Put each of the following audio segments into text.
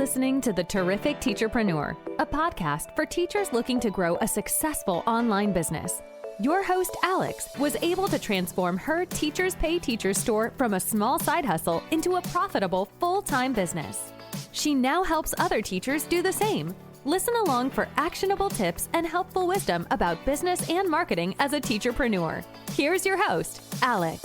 listening to The Terrific Teacherpreneur, a podcast for teachers looking to grow a successful online business. Your host, Alex, was able to transform her Teachers Pay Teachers store from a small side hustle into a profitable full-time business. She now helps other teachers do the same. Listen along for actionable tips and helpful wisdom about business and marketing as a teacherpreneur. Here's your host, Alex.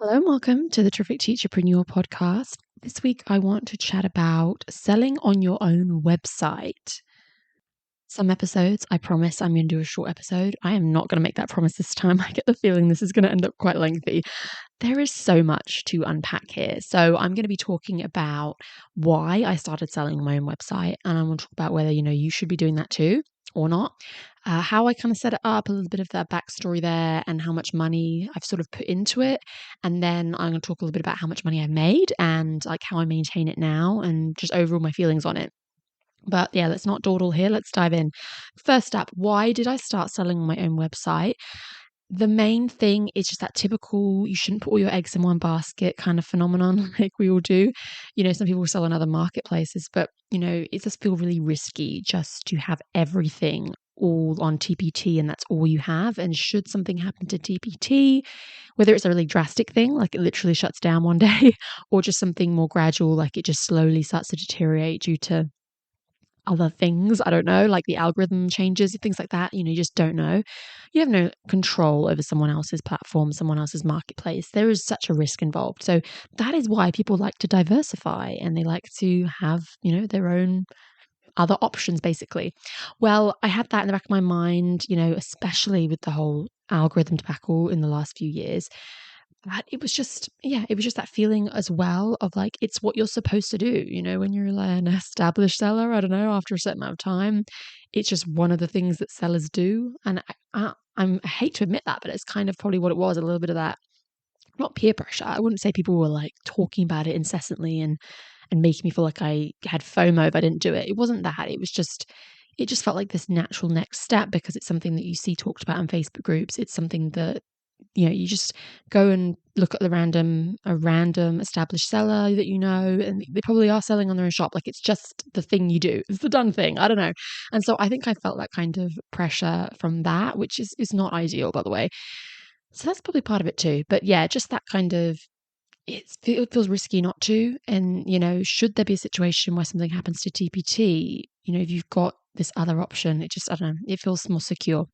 Hello and welcome to the Terrific Teacherpreneur podcast. This week I want to chat about selling on your own website. Some episodes, I promise I'm going to do a short episode. I am not going to make that promise this time. I get the feeling this is going to end up quite lengthy. There is so much to unpack here. So I'm going to be talking about why I started selling on my own website, and I want to talk about whether, you should be doing that too or not. How I kind of set it up, a little bit of that backstory there, and how much money I've sort of put into it. And then I'm going to talk a little bit about how much money I've made and like how I maintain it now and just overall my feelings on it. But yeah, let's not dawdle here. Let's dive in. First up, why did I start selling on my own website? The main thing is just that typical, you shouldn't put all your eggs in one basket kind of phenomenon like we all do. Some people sell on other marketplaces, but, it does feel really risky just to have everything all on TPT and that's all you have. And should something happen to TPT, whether it's a really drastic thing, like it literally shuts down one day, or just something more gradual, like it just slowly starts to deteriorate due to other things, I don't know, like the algorithm changes, things like that, you just don't know. You have no control over someone else's platform, someone else's marketplace. There is such a risk involved. So that is why people like to diversify and they like to have, their own other options, basically. Well, I had that in the back of my mind, especially with the whole algorithm debacle in the last few years. But it was just that feeling as well of like, it's what you're supposed to do, when you're like an established seller, I don't know, after a certain amount of time, it's just one of the things that sellers do. And I hate to admit that, but it's kind of probably what it was, a little bit of that, not peer pressure. I wouldn't say people were like talking about it incessantly and making me feel like I had FOMO if I didn't do it. It wasn't that. It just felt like this natural next step because it's something that you see talked about in Facebook groups. It's something that you just go and look at a random established seller that and they probably are selling on their own shop. Like it's just the thing you do. It's the done thing. I don't know. And so I think I felt that kind of pressure from that, which is not ideal, by the way. So that's probably part of it too. But yeah, just that kind of, it feels risky not to. And, should there be a situation where something happens to TPT, if you've got this other option, I don't know, it feels more secure.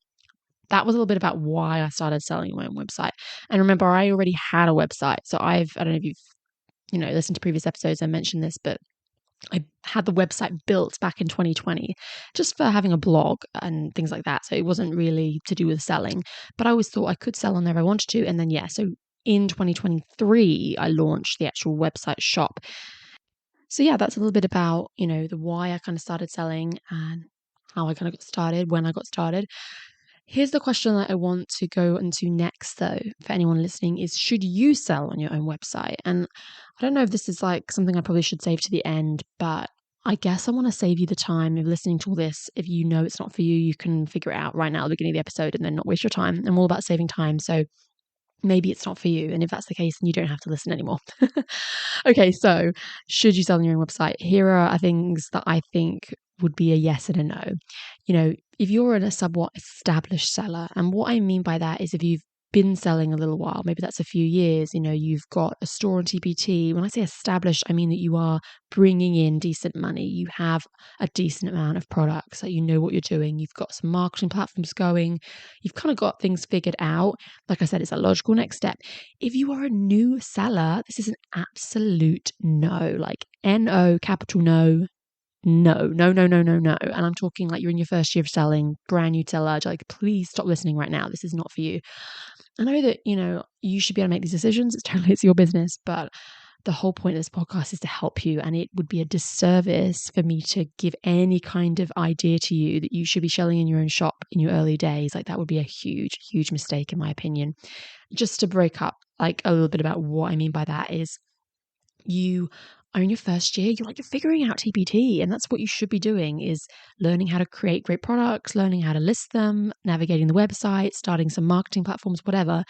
That was a little bit about why I started selling my own website. And remember, I already had a website. So I don't know if you've, listened to previous episodes, I mentioned this, but I had the website built back in 2020 just for having a blog and things like that. So it wasn't really to do with selling, but I always thought I could sell on there if I wanted to. And then, so in 2023, I launched the actual website shop. So yeah, that's a little bit about, the why I kind of started selling and how I kind of got started, when I got started. Here's the question that I want to go into next, though, for anyone listening is, should you sell on your own website? And I don't know if this is like something I probably should save to the end, but I guess I want to save you the time of listening to all this. If you know it's not for you, you can figure it out right now at the beginning of the episode and then not waste your time. I'm all about saving time. So maybe it's not for you. And if that's the case, then you don't have to listen anymore. Okay, so should you sell on your own website? Here are things that I think would be a yes and a no. If you're a somewhat established seller, and what I mean by that is if you've been selling a little while, maybe that's a few years, you've got a store on TPT. When I say established, I mean that you are bringing in decent money. You have a decent amount of products, that you know what you're doing. You've got some marketing platforms going. You've kind of got things figured out. Like I said, it's a logical next step. If you are a new seller, this is an absolute no, like N-O, capital no. No. And I'm talking like you're in your first year of selling, brand new seller, like please stop listening right now. This is not for you. I know that, you should be able to make these decisions. It's your business, but the whole point of this podcast is to help you. And it would be a disservice for me to give any kind of idea to you that you should be selling in your own shop in your early days. Like that would be a huge, huge mistake in my opinion. Just to break up like a little bit about what I mean by that is you are in your first year, you're figuring out TPT, and that's what you should be doing is learning how to create great products, learning how to list them, navigating the website, starting some marketing platforms, whatever.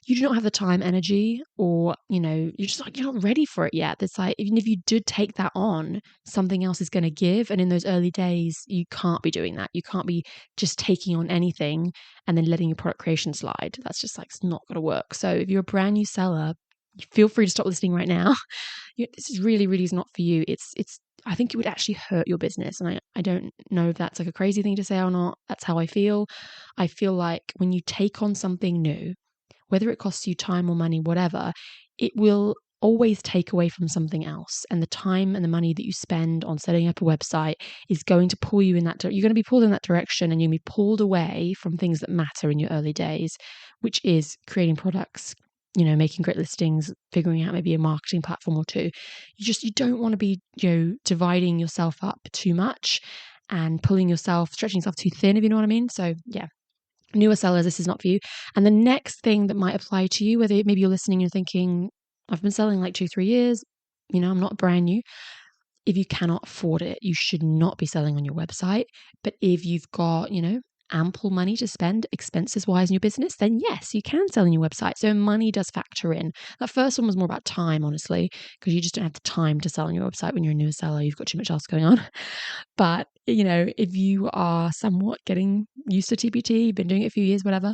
you do not have the time, energy, or, you're just like, you're not ready for it yet. It's like, even if you did take that on, something else is going to give. And in those early days, you can't be doing that. You can't be just taking on anything and then letting your product creation slide. That's just like, it's not going to work. So if you're a brand new seller, feel free to stop listening right now. This is really is not for you. I think it would actually hurt your business. And I don't know if that's like a crazy thing to say or not. That's how I feel. I feel like when you take on something new, whether it costs you time or money, whatever, it will always take away from something else. And the time and the money that you spend on setting up a website is going to pull you in that you're going to be pulled in that direction, and you'll be pulled away from things that matter in your early days, which is creating products, making great listings, figuring out maybe a marketing platform or two. You don't want to be, dividing yourself up too much and stretching yourself too thin, if you know what I mean. So yeah, newer sellers, this is not for you. And the next thing that might apply to you, whether maybe you're listening, you're thinking, I've been selling like 2-3 years, I'm not brand new. If you cannot afford it, you should not be selling on your website. But if you've got, ample money to spend expenses wise in your business, then yes, you can sell on your website. So money does factor in. That first one was more about time, honestly, because you just don't have the time to sell on your website when you're a newer seller. You've got too much else going on. But, if you are somewhat getting used to TPT, been doing it a few years, whatever,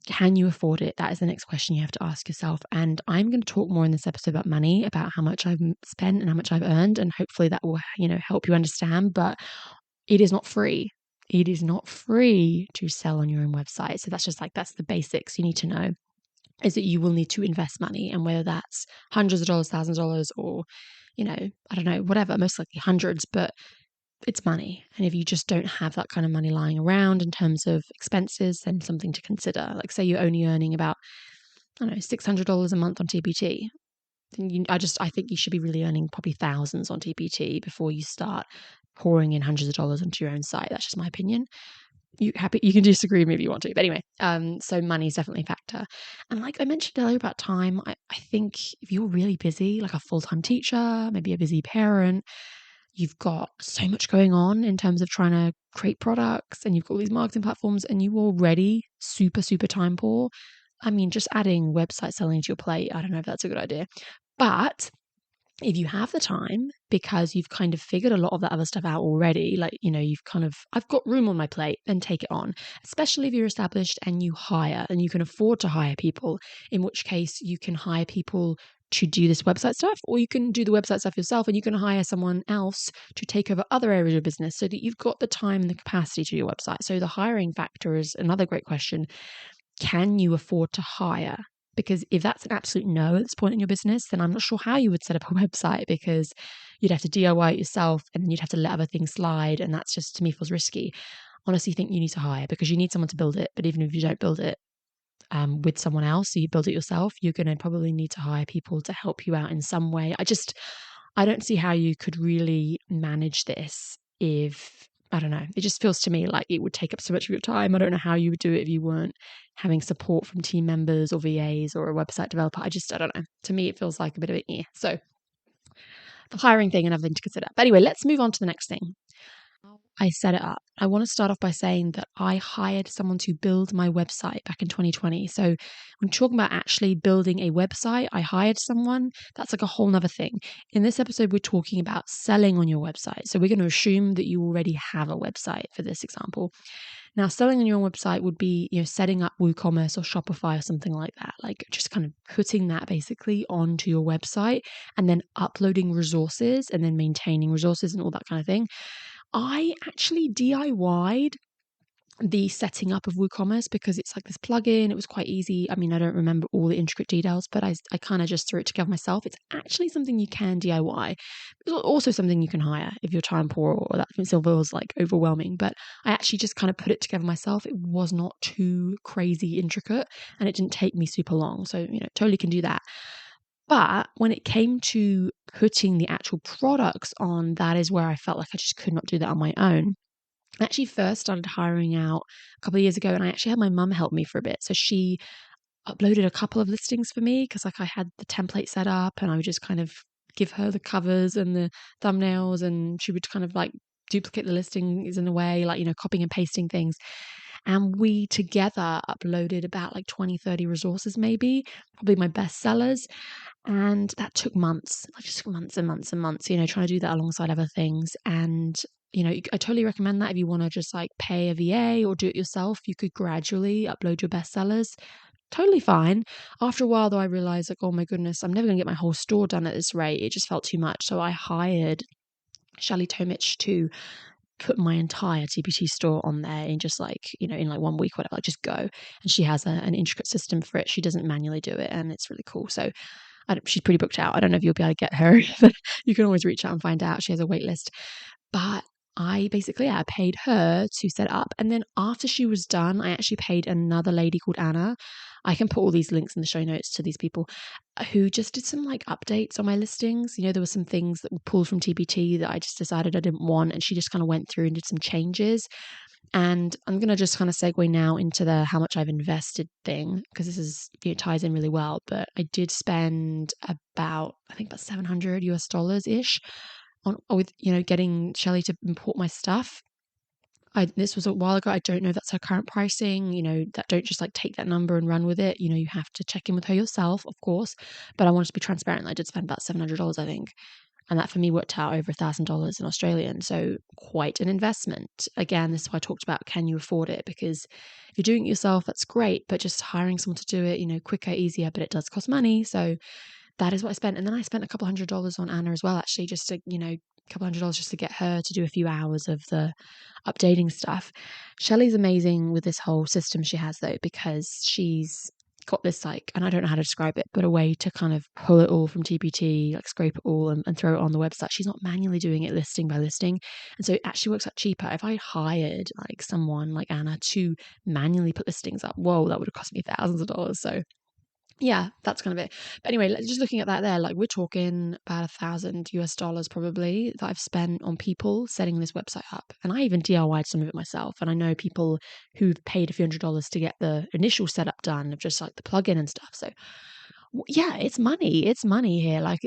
can you afford it? That is the next question you have to ask yourself. And I'm going to talk more in this episode about money, about how much I've spent and how much I've earned. And hopefully that will, help you understand. But it is not free. It is not free to sell on your own website. So that's the basics you need to know, is that you will need to invest money. And whether that's hundreds of dollars, thousands of dollars, or, I don't know, whatever, most likely hundreds, but it's money. And if you just don't have that kind of money lying around in terms of expenses, then something to consider. Like say you're only earning about, I don't know, $600 a month on TPT. Then I think you should be really earning probably thousands on TPT before you start pouring in hundreds of dollars onto your own site. That's just my opinion. You can disagree with me if you want to. But anyway, so money is definitely a factor. And like I mentioned earlier about time, I think if you're really busy, like a full-time teacher, maybe a busy parent, you've got so much going on in terms of trying to create products, and you've got all these marketing platforms, and you're already super, super time poor. I mean, just adding website selling to your plate, I don't know if that's a good idea. But if you have the time, because you've kind of figured a lot of that other stuff out already, like, I've got room on my plate, then take it on, especially if you're established and you hire and you can afford to hire people, in which case you can hire people to do this website stuff, or you can do the website stuff yourself and you can hire someone else to take over other areas of business so that you've got the time and the capacity to do your website. So the hiring factor is another great question. Can you afford to hire? Because if that's an absolute no at this point in your business, then I'm not sure how you would set up a website, because you'd have to DIY it yourself and then you'd have to let other things slide. And that's just, to me, feels risky. Honestly, think you need to hire, because you need someone to build it. But even if you don't build it with someone else, so you build it yourself, you're going to probably need to hire people to help you out in some way. I don't see how you could really manage this if, I don't know, it just feels to me like it would take up so much of your time. I don't know how you would do it if you weren't having support from team members or VAs or a website developer. I don't know. To me, it feels like a bit of a yeah. So the hiring thing, another thing to consider. But anyway, let's move on to the next thing. I set it up. I want to start off by saying that I hired someone to build my website back in 2020. So when talking about actually building a website, I hired someone. That's like a whole nother thing. In this episode, we're talking about selling on your website. So we're going to assume that you already have a website for this example. Now, selling on your own website would be, setting up WooCommerce or Shopify or something like that, like just kind of putting that basically onto your website and then uploading resources and then maintaining resources and all that kind of thing. I actually DIY'd the setting up of WooCommerce because it's like this plugin. It was quite easy. I mean, I don't remember all the intricate details, but I kind of just threw it together myself. It's actually something you can DIY. It's also something you can hire if you're time poor or that still feels like overwhelming. But I actually just kind of put it together myself. It was not too crazy intricate and it didn't take me super long. So, totally can do that. But when it came to putting the actual products on, that is where I felt like I just could not do that on my own. I actually first started hiring out a couple of years ago, and I actually had my mum help me for a bit. So she uploaded a couple of listings for me because I had the template set up, and I would just kind of give her the covers and the thumbnails, and she would kind of like duplicate the listings in a way, like, copying and pasting things. And we together uploaded about like 20, 30 resources, maybe, probably my best sellers. And that took months, like just months and months and months, trying to do that alongside other things. And, I totally recommend that if you want to just like pay a VA or do it yourself, you could gradually upload your bestsellers. Totally fine. After a while, though, I realized like, oh my goodness, I'm never going to get my whole store done at this rate. It just felt too much. So I hired Shelley Tomich to put my entire TPT store on there in just like, in like 1 week, whatever, like just go. And she has an intricate system for it. She doesn't manually do it, and it's really cool. So she's pretty booked out. I don't know if you'll be able to get her, but you can always reach out and find out. She has a wait list. But I paid her to set up. And then after she was done, I actually paid another lady called Anna. I can put all these links in the show notes to these people who just did some like updates on my listings. There were some things that were pulled from TPT that I just decided I didn't want. And she just kind of went through and did some changes. And I'm going to just kind of segue now into the how much I've invested thing, because this is, ties in really well. But I did spend about $700 US on with, getting Shelley to import my stuff. This was a while ago. I don't know if that's her current pricing, that don't just like take that number and run with it. You have to check in with her yourself, of course. But I wanted to be transparent. I did spend about $700, I think. And that for me worked out over $1,000 in Australian. So quite an investment. Again, this is why I talked about, can you afford it? Because if you're doing it yourself, that's great. But just hiring someone to do it, quicker, easier, but it does cost money. So that is what I spent. And then I spent a couple $100 on Anna as well, actually, just to, couple $100 just to get her to do a few hours of the updating stuff. Shelley's amazing with this whole system she has, though, because she's got this like, and I don't know how to describe it, but a way to kind of pull it all from TPT, like scrape it all and throw it on the website. She's not manually doing it listing by listing. And so it actually works out cheaper. If I hired like someone like Anna to manually put listings up, whoa, that would have cost me thousands of dollars. So yeah, that's kind of it. But anyway, just looking at that there, like we're talking about $1,000 probably that I've spent on people setting this website up. And I even DIY'd some of it myself. And I know people who've paid a few $100s to get the initial setup done of just like the plugin and stuff. So yeah, it's money. It's money here. And I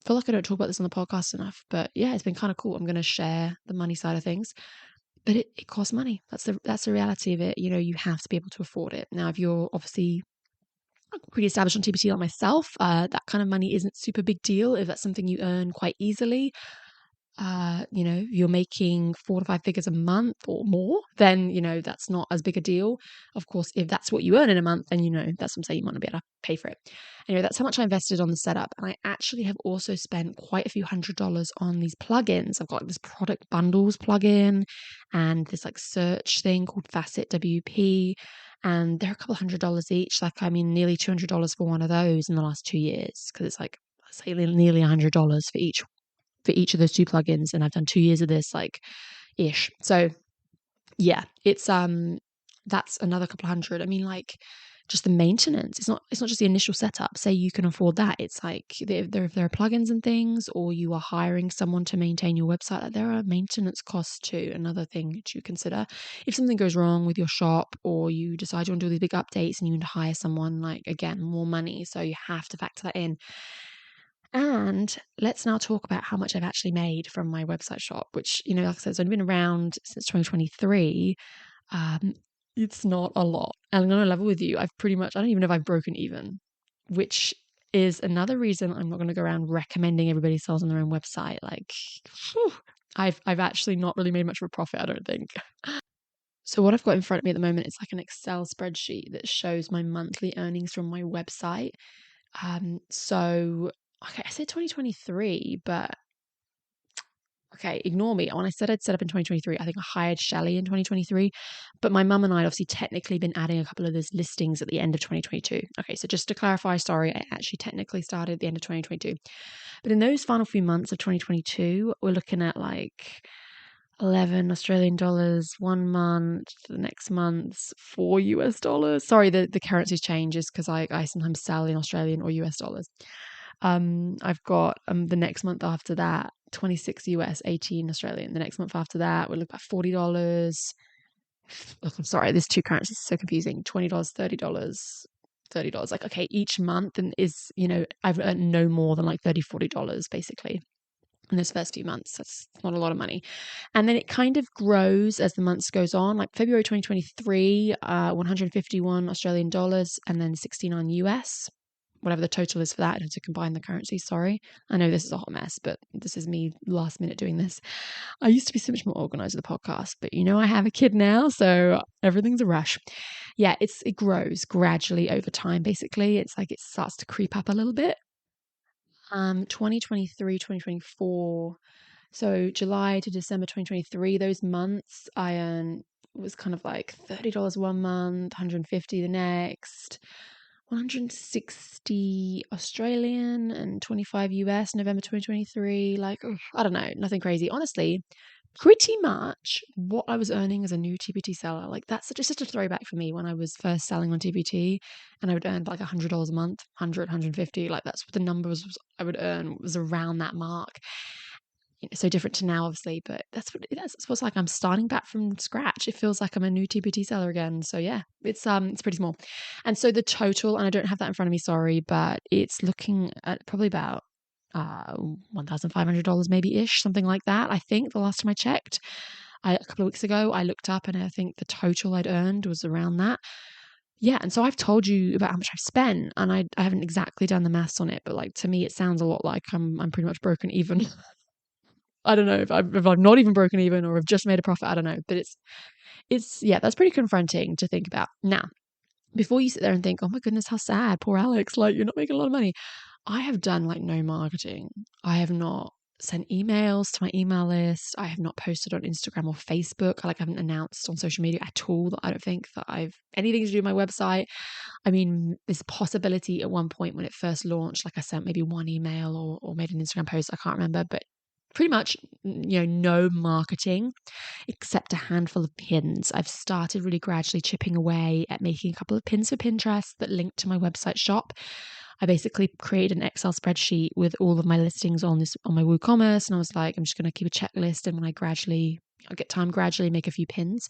feel like I don't talk about this on the podcast enough, but yeah, it's been kind of cool. I'm going to share the money side of things. But it costs money. That's the reality of it. You have to be able to afford it. Now, if you're obviously pretty established on TPT like myself, that kind of money isn't super big deal. If that's something you earn quite easily, you're making 4 to 5 figures a month or more, then, that's not as big a deal. Of course, if that's what you earn in a month, then, that's what I'm saying, you want to be able to pay for it. Anyway, that's how much I invested on the setup. And I actually have also spent quite a few $100s on these plugins. I've got this product bundles plugin and this like search thing called Facet WP. And they're a couple $100s each. Nearly $200 for one of those in the last 2 years. Because it's like, let's say nearly $100 for each of those 2 plugins. And I've done 2 years of this ish. So yeah, it's that's another couple $100. Just the maintenance. It's not just the initial setup. Say you can afford that. It's like if there are plugins and things, or you are hiring someone to maintain your website, like there are maintenance costs too. Another thing to consider. If something goes wrong with your shop, or you decide you want to do these big updates and you need to hire someone, again, more money. So you have to factor that in. And let's now talk about how much I've actually made from my website shop, which, like I said, it's only been around since 2023. It's not a lot. And I'm going to level with you. I don't even know if I've broken even, which is another reason I'm not going to go around recommending everybody sells on their own website. I've actually not really made much of a profit, I don't think. So what I've got in front of me at the moment is like an Excel spreadsheet that shows my monthly earnings from my website. Okay, I said 2023, but okay, ignore me. When I said I'd set up in 2023, I think I hired Shelley in 2023, but my mum and I had obviously technically been adding a couple of those listings at the end of 2022. Okay, so just to clarify, sorry, I actually technically started at the end of 2022. But in those final few months of 2022, we're looking at like 11 Australian dollars 1 month, the next month's $4. Sorry, the currencies changes because I sometimes sell in Australian or US dollars. I've got the next month after that, 26 US, 18 Australian. The next month after that, we'll look at $40. Look, I'm sorry, this 2 currencies is so confusing. $20, $30. Like, okay, each month and I've earned no more than like $30, $40 basically. in those first few months. That's not a lot of money. And then it kind of grows as the months goes on. Like February 2023, 151 Australian dollars and then 69 US, whatever the total is for that. I have to combine the currencies. Sorry. I know this is a hot mess, but this is me last minute doing this. I used to be so much more organized with the podcast, but I have a kid now, so everything's a rush. Yeah, it grows gradually over time. Basically, it's like it starts to creep up a little bit. 2023, 2024. So July to December 2023, those months I earned was kind of like $30 one month, 150 the next, 160 Australian and 25 US November 2023. Like, I don't know, nothing crazy. Honestly, pretty much what I was earning as a new TPT seller. Like that's just a throwback for me when I was first selling on TPT and I would earn like $100 a month, 100, 150. Like that's what the numbers I would earn was around that mark. So different to now, obviously, but that's what's like. I'm starting back from scratch. It feels like I'm a new TPT seller again. So yeah, it's pretty small. And so the total, and I don't have that in front of me, sorry, but it's looking at probably about $1,500 maybe ish, something like that. I think the last time I checked, a couple of weeks ago, I looked up and I think the total I'd earned was around that. Yeah, and so I've told you about how much I've spent, and I haven't exactly done the maths on it, but like to me, it sounds a lot like I'm pretty much broken even. I don't know if I've not even broken even or have just made a profit. I don't know, but it's yeah, that's pretty confronting to think about. Now, before you sit there and think, oh my goodness, how sad, poor Alex, like you're not making a lot of money. I have done like no marketing. I have not sent emails to my email list. I have not posted on Instagram or Facebook. I haven't announced on social media at all that I don't think that I've anything to do with my website. I mean, there's a possibility at one point when it first launched, like I sent maybe one email or made an Instagram post. I can't remember, but pretty much, no marketing except a handful of pins. I've started really gradually chipping away at making a couple of pins for Pinterest that link to my website shop. I basically created an Excel spreadsheet with all of my listings on my WooCommerce, and I was like, I'm just going to keep a checklist, and when I'll get time, gradually make a few pins.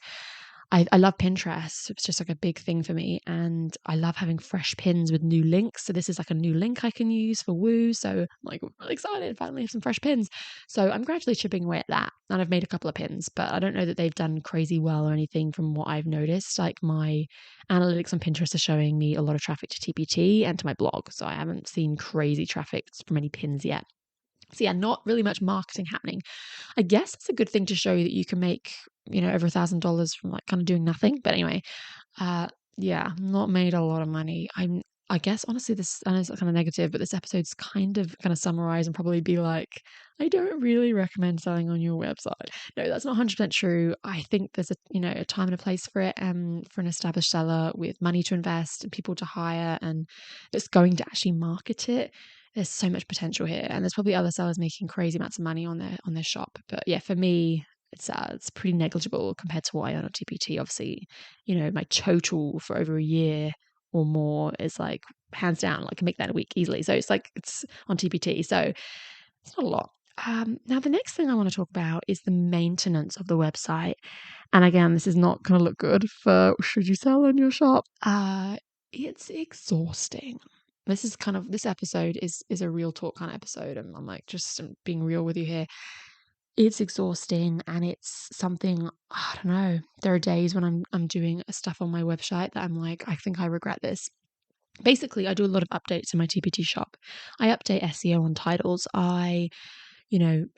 I love Pinterest. It's just like a big thing for me. And I love having fresh pins with new links. So this is like a new link I can use for Woo. So I'm like really excited. Finally have some fresh pins. So I'm gradually chipping away at that. And I've made a couple of pins, but I don't know that they've done crazy well or anything from what I've noticed. Like my analytics on Pinterest are showing me a lot of traffic to TPT and to my blog. So I haven't seen crazy traffic from any pins yet. So yeah, not really much marketing happening. I guess it's a good thing to show you that you can make, over $1,000 from like kind of doing nothing. But anyway, yeah, not made a lot of money. I guess honestly, I know it's kind of negative, but this episode's kind of summarize and probably be like, I don't really recommend selling on your website. No, that's not 100% true. I think there's a time and a place for it, and for an established seller with money to invest and people to hire and that's going to actually market it. There's so much potential here, and there's probably other sellers making crazy amounts of money on their shop. But yeah, for me, it's pretty negligible compared to what I earn on TPT. Obviously, my total for over a year or more is like hands down, like I can make that a week easily. So it's on TPT, so it's not a lot. Now the next thing I want to talk about is the maintenance of the website. And again, this is not going to look good for should you sell on your shop. It's exhausting. This episode is a real talk kind of episode, and I'm like just being real with you here. It's exhausting, and it's something, I don't know. There are days when I'm doing stuff on my website that I'm like, I think I regret this. Basically, I do a lot of updates in my TPT shop. I update SEO on titles. I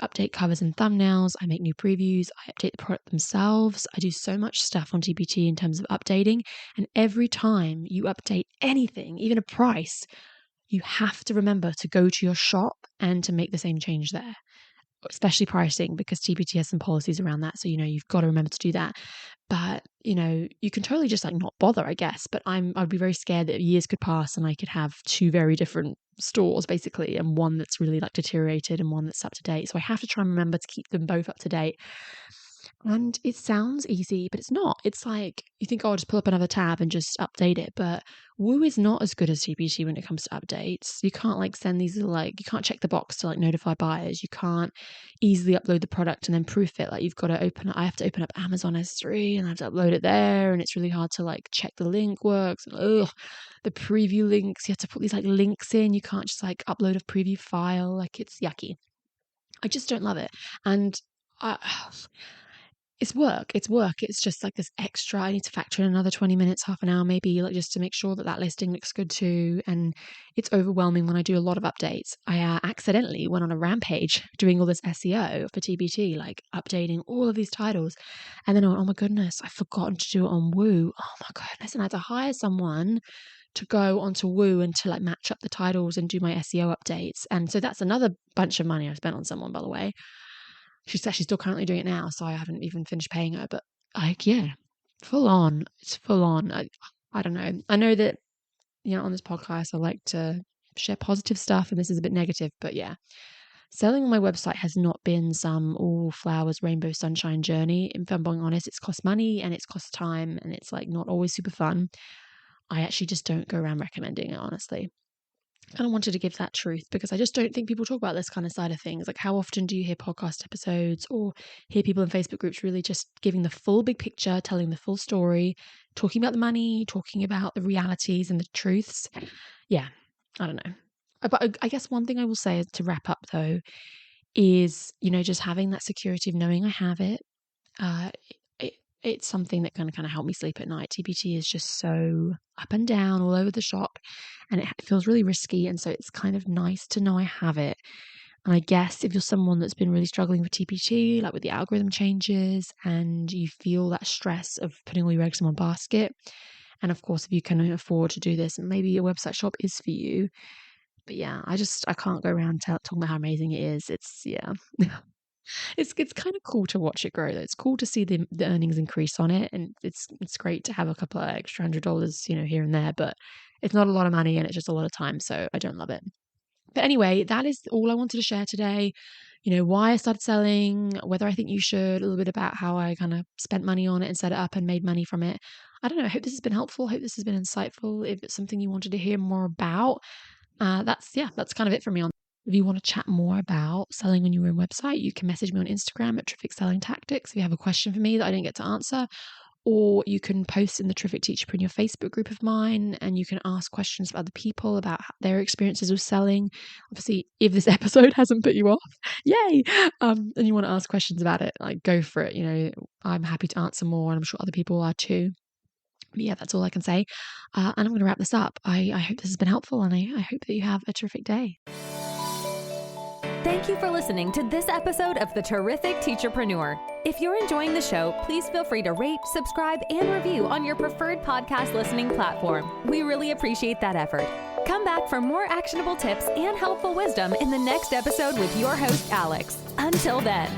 update covers and thumbnails. I make new previews. I update the product themselves. I do so much stuff on TPT in terms of updating. And every time you update anything, even a price, you have to remember to go to your shop and to make the same change there, especially pricing, because TPT has some policies around that. So, you've got to remember to do that. But, you can totally just like not bother, I guess. But I'd be very scared that years could pass and I could have two very different stores basically, and one that's really like deteriorated and one that's up to date. So I have to try and remember to keep them both up to date. And it sounds easy, but it's not. It's like you think, oh, I'll just pull up another tab and just update it. But Woo is not as good as TPT when it comes to updates. You can't like send these you can't check the box to like notify buyers. You can't easily upload the product and then proof it. Like you've got to I have to open up Amazon S3 and I have to upload it there. And it's really hard to like check the link works. And the preview links, you have to put these like links in. You can't just like upload a preview file. Like it's yucky. I just don't love it. And I, it's work. It's work. It's just like this extra. I need to factor in another 20 minutes, half an hour, maybe, like just to make sure that that listing looks good too. And it's overwhelming when I do a lot of updates. I accidentally went on a rampage doing all this SEO for TBT, like updating all of these titles. And then I went, oh my goodness, I've forgotten to do it on Woo. Oh my goodness. And I had to hire someone to go onto Woo and to like match up the titles and do my SEO updates. And so that's another bunch of money I've spent on someone, by the way. She's actually still currently doing it now, so I haven't even finished paying her. But like, yeah, full on. It's full on. I don't know. I know that, on this podcast, I like to share positive stuff, and this is a bit negative, but yeah. Selling on my website has not been some all flowers, rainbow, sunshine journey. If I'm being honest, it's cost money and it's cost time, and it's like not always super fun. I actually just don't go around recommending it, honestly. And I wanted to give that truth because I just don't think people talk about this kind of side of things. Like, how often do you hear podcast episodes or hear people in Facebook groups really just giving the full big picture, telling the full story, talking about the money, talking about the realities and the truths? Yeah, I don't know. But I guess one thing I will say is, to wrap up though, is, just having that security of knowing I have it. It's something that can kind of help me sleep at night. TBT is just so up and down all over the shop, and it feels really risky. And so it's kind of nice to know I have it. And I guess if you're someone that's been really struggling with TBT, like with the algorithm changes, and you feel that stress of putting all your eggs in one basket, and of course, if you can afford to do this, maybe a website shop is for you. But yeah, I can't go around talking about how amazing it is. Yeah. It's kind of cool to watch it grow. It's cool to see the earnings increase on it, and it's great to have a couple of extra $100, here and there, but it's not a lot of money and it's just a lot of time, so I don't love it. But anyway, that is all I wanted to share today. Why I started selling, whether I think you should, a little bit about how I kind of spent money on it and set it up and made money from it. I don't know. I hope this has been helpful. I hope this has been insightful. If it's something you wanted to hear more about, that's kind of it for me on. If you want to chat more about selling on your own website, you can message me on Instagram at Terrific Selling Tactics if you have a question for me that I didn't get to answer, or you can post in the Terrific Teacherpreneur Facebook group of mine, and you can ask questions of other people about their experiences with selling. Obviously, if this episode hasn't put you off, yay! And you want to ask questions about it, like, go for it. I'm happy to answer more, and I'm sure other people are too. But yeah, that's all I can say. And I'm going to wrap this up. I hope this has been helpful, and I hope that you have a terrific day. Thank you for listening to this episode of The Terrific Teacherpreneur. If you're enjoying the show, please feel free to rate, subscribe, and review on your preferred podcast listening platform. We really appreciate that effort. Come back for more actionable tips and helpful wisdom in the next episode with your host, Alex. Until then.